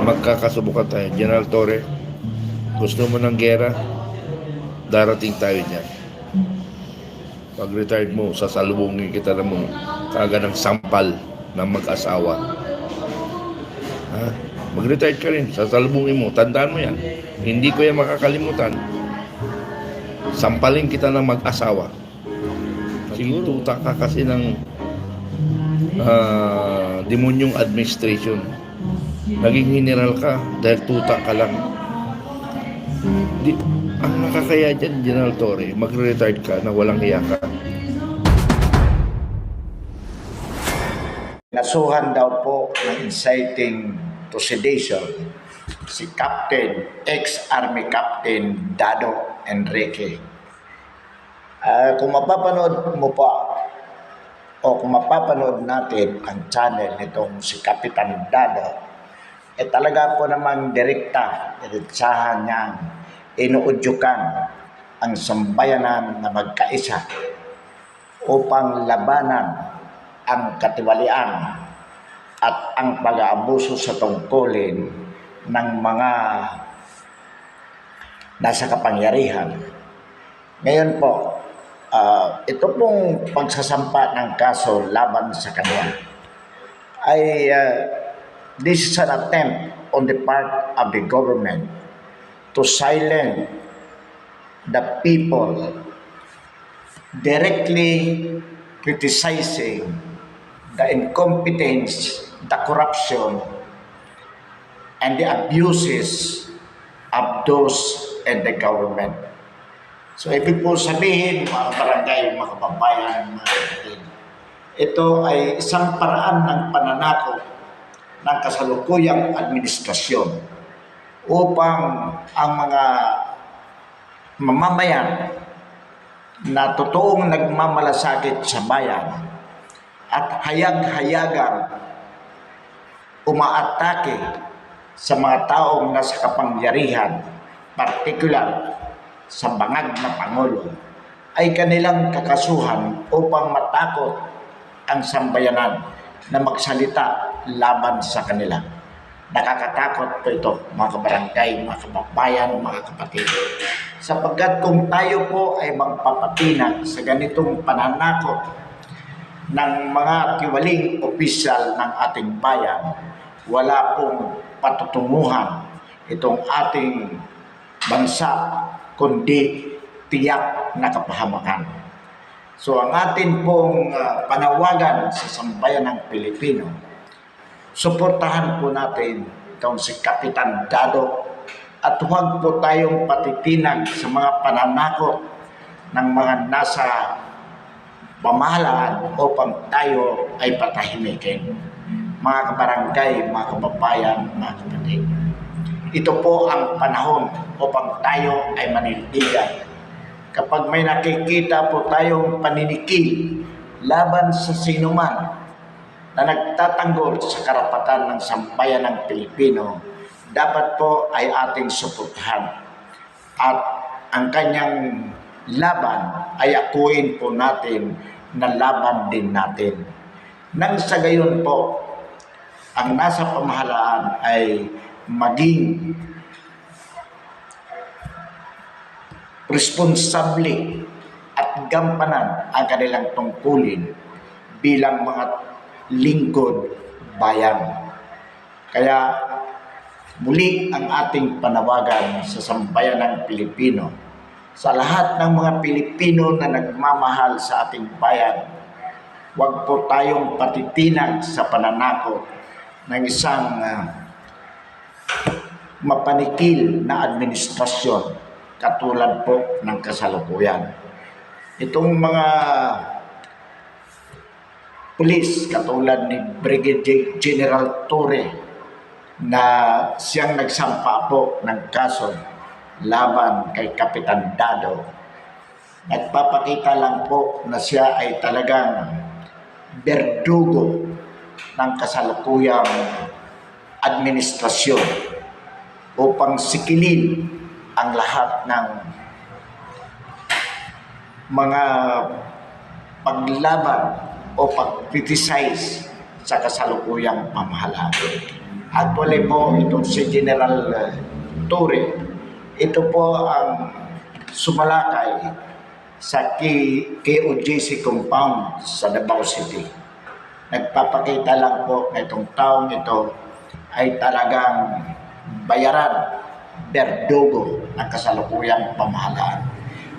magkakasubukan tayo. General Torre, gusto mo ng gera? Darating tayo niyan. Pag retired mo, sasalubungin kita ng mga kaga ng sampal ng mag-asawa. Ha? Mag-retired ka rin, sasalubungin mo. Tandaan mo yan. Hindi ko yan makakalimutan. Sampalin kita ng mag-asawa. Tuta ka kasi ng demonyong administration. Naging general ka dahil tuta ka lang. Ang nakakaya dyan, General Torre, mag-retired ka na walang hiya ka. Nasuhan daw po ng inciting to sedition si ex-Army Captain Dado Enrique. Kung mapapanood mo pa o kung mapapanood natin ang channel nitong si Kapitan Dado, talaga po namang diretsahan niyang inuudyukan ang sambayanan na magkaisa upang labanan ang katiwalian at ang pag-aabuso sa tungkulin ng mga nasa kapangyarihan. Ngayon po, ito pong pagsasampa ng kaso laban sa kanya ay this is an attempt on the part of the government to silence the people directly criticizing the incompetence, the corruption, and the abuses of those in the government. So, ibig po sabihin, mga barangay, mga kababayan, mga kapatid, ito ay isang paraan ng pananakot ng kasalukuyang administrasyon upang ang mga mamamayan na totoong nagmamalasakit sa bayan at hayag-hayagang umaatake sa mga taong nasa kapangyarihan, partikular sa bangag na Pangulo, ay kanilang kakasuhan upang matakot ang sambayanan na magsalita laban sa kanila. Nakakatakot po ito, mga kabarangay, mga kababayan, mga kapatid. Sapagkat kung tayo po ay magpapatinag sa ganitong pananakot ng mga tiwaling opisyal ng ating bayan, wala pong patutunguhan itong ating bansa, kundi tiyak na kapahamakan. So ang atin pong panawagan sa sambayan ng Pilipino, suportahan po natin itong si Kapitan Dado at huwag po tayong patitinag sa mga pananakot ng mga nasa pamahalaan upang tayo ay patahimikin. Mga kabarangay, mga kababayan, mga kapatid, ito po ang panahon upang tayo ay manindigan. Kapag may nakikita po tayong paninikil laban sa sinuman na nagtatanggol sa karapatan ng sambayan ng Pilipino, dapat po ay ating suportahan. At ang kanyang laban ay akuin po natin na laban din natin. Nang sa gayon po, ang nasa pamahalaan ay maging responsable at gampanan ang kanilang tungkulin bilang mga lingkod bayan. Kaya muli ang ating panawagan sa sambayan ng Pilipino, sa lahat ng mga Pilipino na nagmamahal sa ating bayan, huwag po tayong patitinag sa pananakot ng isang mapanikil na administrasyon katulad po ng kasalukuyan. Itong mga pulis katulad ni Brigadier General Torre na siyang nagsampa po ng kaso laban kay Kapitan Dado, nagpapakita lang po na siya ay talagang berdugo ng kasalukuyang administrasyon upang sikilin ang lahat ng mga paglaban o pag-criticize sa kasalukuyang pamahalaan. Actually po, itong si General Torre, ito po ang sumalakay sa KOJC compound sa Davao City. Nagpapakita lang po na itong taong ito ay talagang bayaran, berdugo ng kasalukuyang pamahalaan.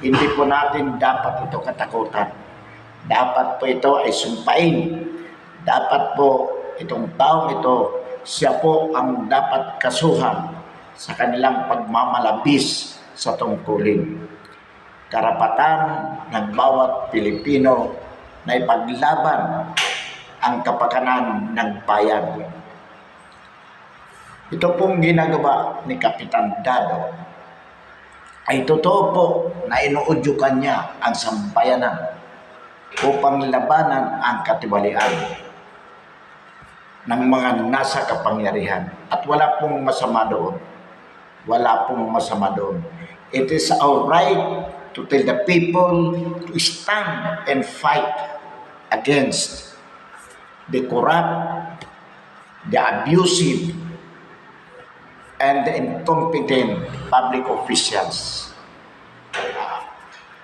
Hindi po natin dapat ito katakutan. Dapat po ito ay sumpain. Dapat po itong taong ito, siya po ang dapat kasuhan sa kanilang pagmamalabis sa tungkulin. Karapatan ng bawat Pilipino na ipaglaban ang kapakanan ng bayan. Ito pong ginagawa ni Kapitan Dado ay totoo po na inuudyukan niya ang sambayanan upang labanan ang katiwalian ng mga nasa kapangyarihan. At wala pong masama doon. Wala pong masama doon. It is our right to tell the people to stand and fight against the corrupt, the abusive, and the incompetent public officials.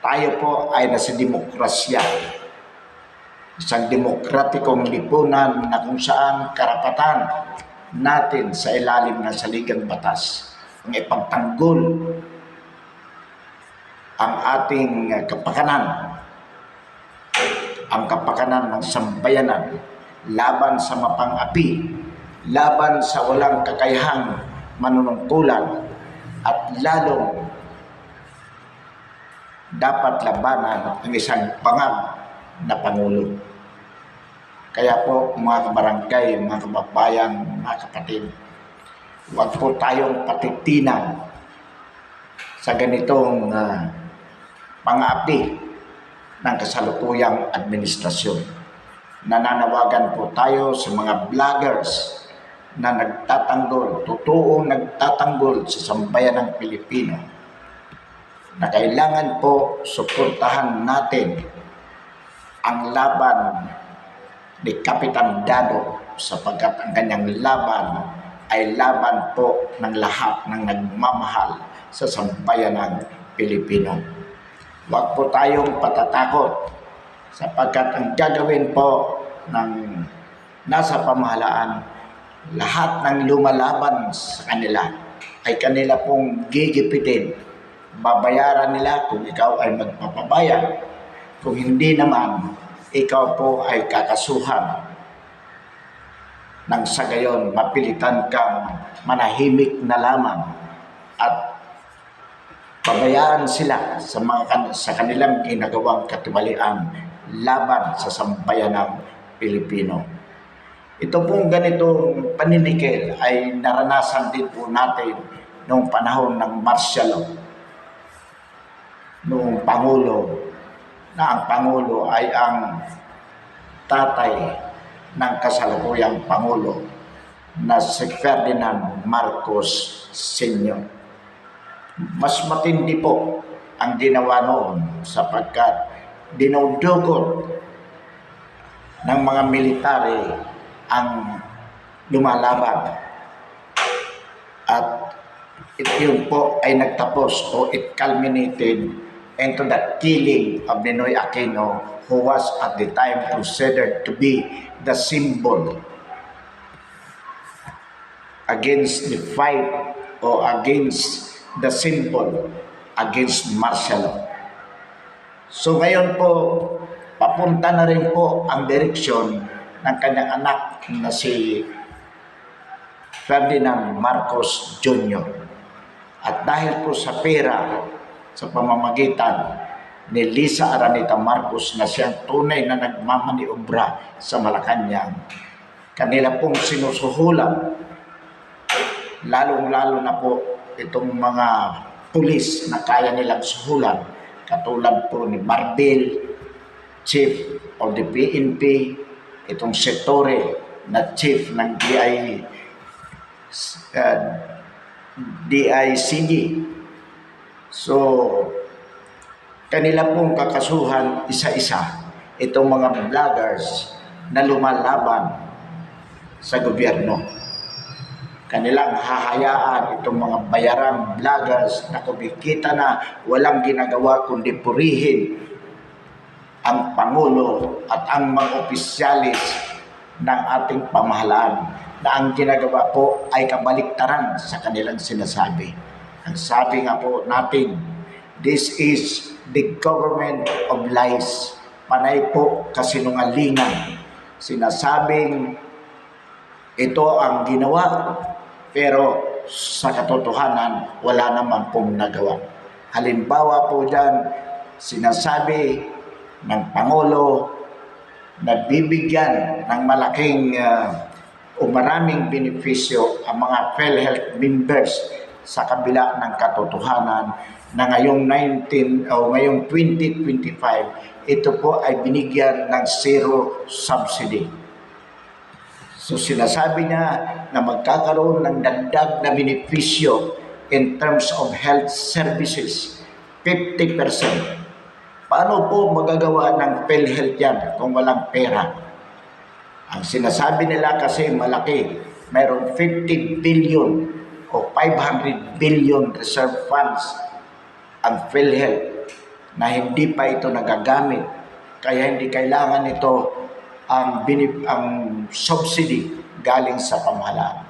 Tayo po ay nasa demokrasya. Isang demokratikong lipunan na kung saan karapatan natin sa ilalim ng saligang batas ang ipagtanggol ang ating kapakanan, ang kapakanan ng sambayanan laban sa mapang-api, laban sa walang kakayahang manunungkulan, at lalong dapat labanan ang isang pangab na Pangulo. Kaya po mga kabarangay, mga kababayan, mga kapatid, huwag po tayong patitinan sa ganitong pang-aapi ng kasalukuyang administrasyon. Nananawagan po tayo sa mga vloggers na nagtatanggol, totoong nagtatanggol sa sambayan ng Pilipino, na kailangan po suportahan natin ang laban ni Kapitan Dado, sapagkat ang kanyang laban ay laban po ng lahat ng nagmamahal sa sambayan ng Pilipino. Huwag po tayong patatakot, sapagkat ang gagawin po ng nasa pamahalaan, lahat ng lumalaban sa kanila ay kanila pong gigipitin. Babayaran nila kung ikaw ay magpapabayad. Kung hindi naman, ikaw po ay kakasuhan nang sa gayon mapilitan kang manahimik na lamang at pabayaan sila sa kanilang ginagawang katiwalian laban sa sambayan ng Pilipino. Ito pong ganitong paninikil ay naranasan din po natin noong panahon ng martial law, noong Pangulo, na ang Pangulo ay ang tatay ng kasalukuyang Pangulo na si Ferdinand Marcos Sr. Mas matindi po ang ginawa noon, sapagkat dinudukot ng mga military ang lumalaban, at yun po ay nagtapos o it culminated into the killing of Ninoy Aquino, who was at the time considered to be the symbol against the fight or against the symbol against martial law. So ngayon po, papunta na rin po ang direksyon ng kanyang anak na si Ferdinand Marcos Jr. At dahil po sa pera, sa pamamagitan ni Lisa Araneta Marcos na siyang tunay na nagmamaniobra sa Malacanang, kanila pong sinusuhulan, lalong-lalo na po itong mga pulis na kaya nilang suhulan, katulad po ni Marbil, Chief of the PNP, itong Setore na Chief ng DICG. So, kanila pong kakasuhan isa-isa itong mga vloggers na lumalaban sa gobyerno. kanilang hahayaan itong mga bayarang vloggers na kumikita na walang ginagawa kundi purihin ang Pangulo at ang mga opisyalis ng ating pamahalaan na ang ginagawa po ay kabaliktaran sa kanilang sinasabi. Ang sabi nga po natin, this is the government of lies. Panay po kasinungalingan. Sinasabing ito ang ginawa, pero sa katotohanan wala naman pong nagawa. Halimbawa po dyan, sinasabi ng Pangulo na bibigyan ng malaking o maraming benepisyo ang mga PhilHealth members sa kabila ng katotohanan na ngayong 2025 ito po ay binigyan ng zero subsidy. So sinasabi niya na magkakaroon ng dagdag na benepisyo in terms of health services, 50%. Paano po magagawa ng PhilHealth yan kung walang pera? Ang sinasabi nila kasi malaki, mayroong 50 billion o 500 billion reserve funds ang PhilHealth na hindi pa ito nagagamit. Kaya hindi kailangan ito ang subsidy galing sa pamahalaan.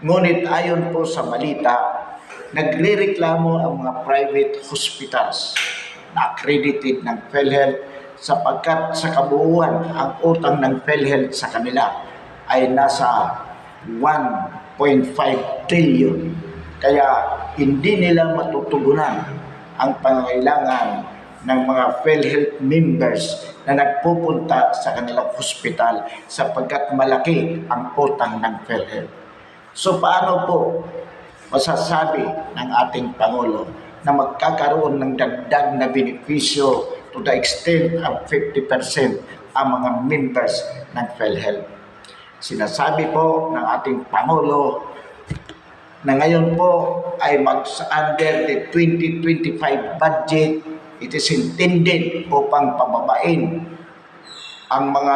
Ngunit ayon po sa balita, nagrereklamo ang mga private hospitals na accredited ng PhilHealth sapagkat sa kabuuan ang utang ng PhilHealth sa kanila ay nasa 1.5 trillion. Kaya hindi nila matutugunan ang pangangailangan ng mga PhilHealth members na nagpupunta sa kanilang hospital sapagkat malaki ang utang ng PhilHealth. So paano po masasabi ng ating Pangulo na magkakaroon ng dagdag na benepisyo to the extent of 50% ang mga members ng PhilHealth? Sinasabi po ng ating Pangulo na ngayon po ay under the 2025 budget, it is intended upang pababain ang mga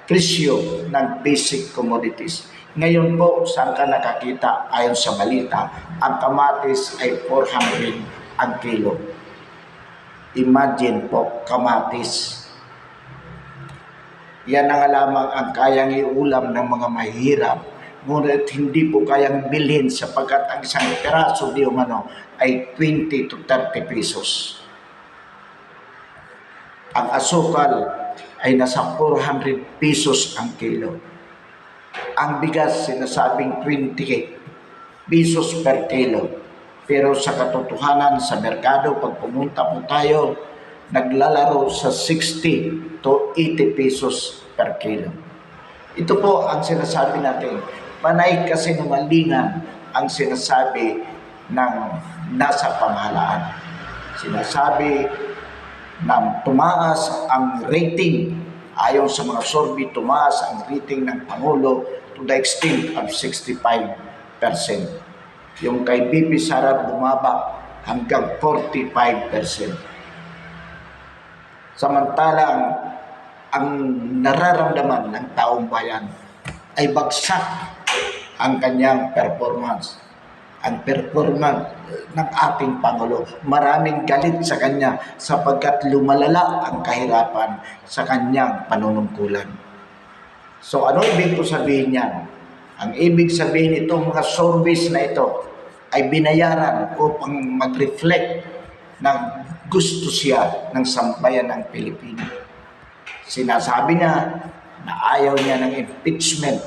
presyo ng basic commodities. Ngayon po, saan ka nakakita? Ayon sa balita, ang kamatis ay 400 ang kilo. Imagine po, kamatis. Yan ang lamang ang kayang iulam ng mga mahirap. Ngunit hindi po kayang bilhin sapagkat ang isang peraso di umano ay 20 to 30 pesos. Ang asukal ay nasa 400 pesos ang kilo. Ang bigas sinasabing 20 pesos per kilo. Pero sa katotohanan sa merkado, pag pumunta po tayo, naglalaro sa 60 to 80 pesos per kilo. Ito po ang sinasabi natin. Panay kasinungalingan ang sinasabi ng nasa pamahalaan. Sinasabi na tumaas ang rating. Ayon sa mga survey, tumaas ang rating ng Pangulo to the extent of 65%. Yung kay BP Sara bumaba hanggang 45%. Samantalang ang nararamdaman ng taong bayan ay bagsak ang kanyang performance. Ang performance ng ating Pangulo, maraming galit sa kanya sapagkat lumalala ang kahirapan sa kanyang panunungkulan. So ano ibig ko sabihin niyan? Ang ibig sabihin itong mga service na ito ay binayaran upang mag-reflect ng gusto siya ng sambayan ng Pilipino. Sinasabi niya na ayaw niya ng impeachment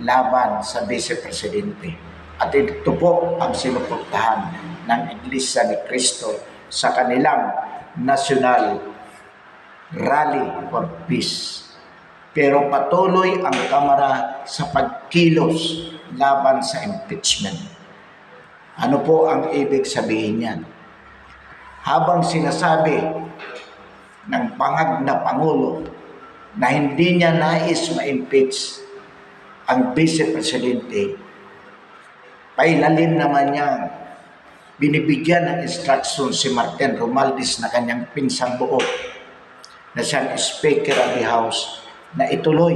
laban sa Vice Presidente. At ito po ang sinuportahan ng Iglesia ni Cristo sa kanilang National Rally for Peace. Pero patuloy ang Kamara sa pagkilos laban sa impeachment. Ano po ang ibig sabihin niyan? Habang sinasabi ng pangag na Pangulo na hindi niya nais ma-impeach ang Vice Presidente, pailalim naman niya binibigyan ng instruction si Martin Romualdez na kanyang pinsang buo na siyang Speaker of the House na ituloy